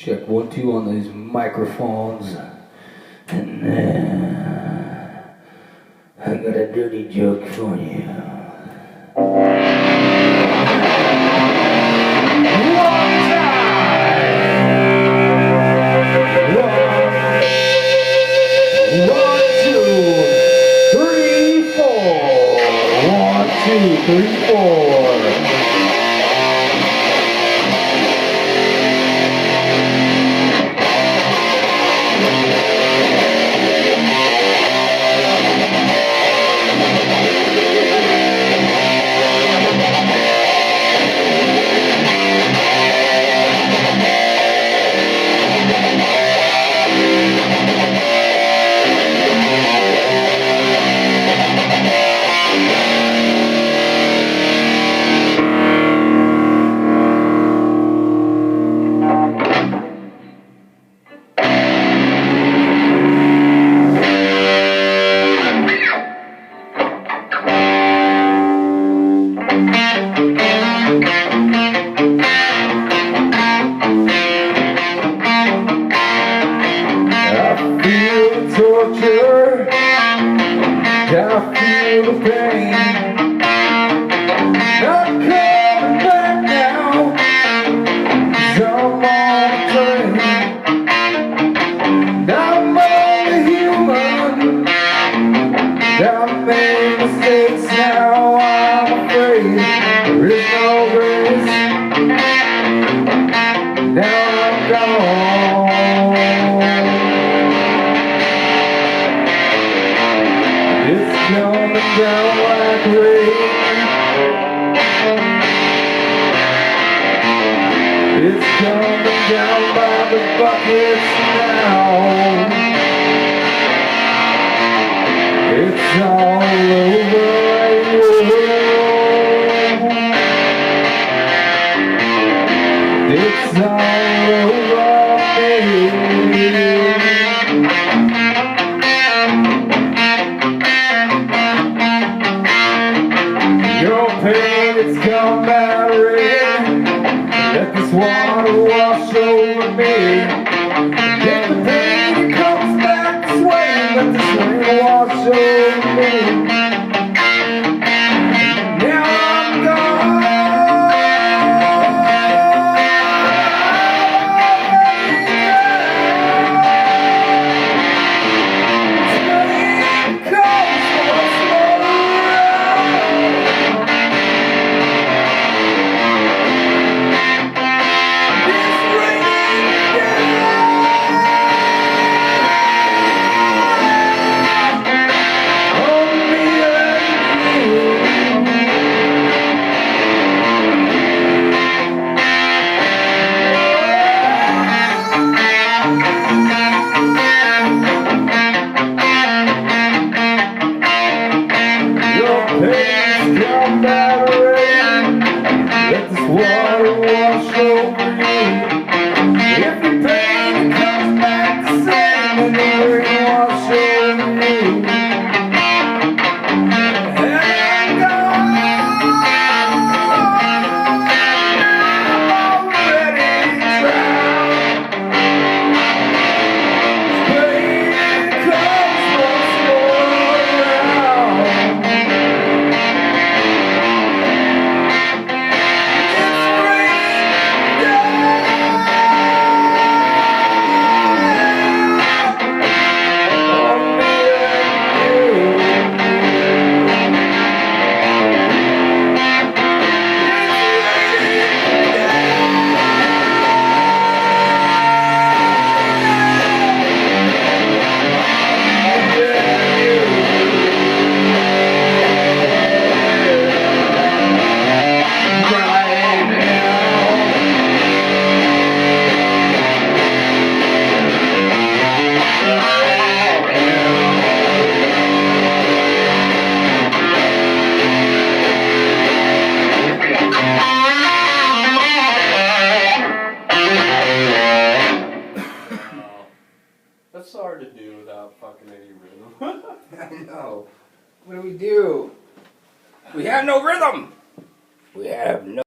Check 1, 2 on these microphones. And I got a dirty joke for you. One time! 1, 2, 3, 4. 1, 2, 3, 4. Torture, I feel the pain. Not coming back now, 'cause I'm on a train. I'm only human, I made mistakes, now I'm afraid there is no grace. Now I'm gone. It's coming down like rain. It's coming down by the buckets now. It's all over you. It's all over me. Your pain, it's come by rain. Let this water wash over me. If the pain comes back this way, let this rain wash over me. Now I'm gone. This rain comes once more. Pain's come by rain. Let this water wash over you. If the pain comes back the same, and the rain wash over you. And I'm gone. I'm already drowned. Pain comes once more around. That's hard to do without fucking any rhythm. I know. What do? We have no rhythm. We have no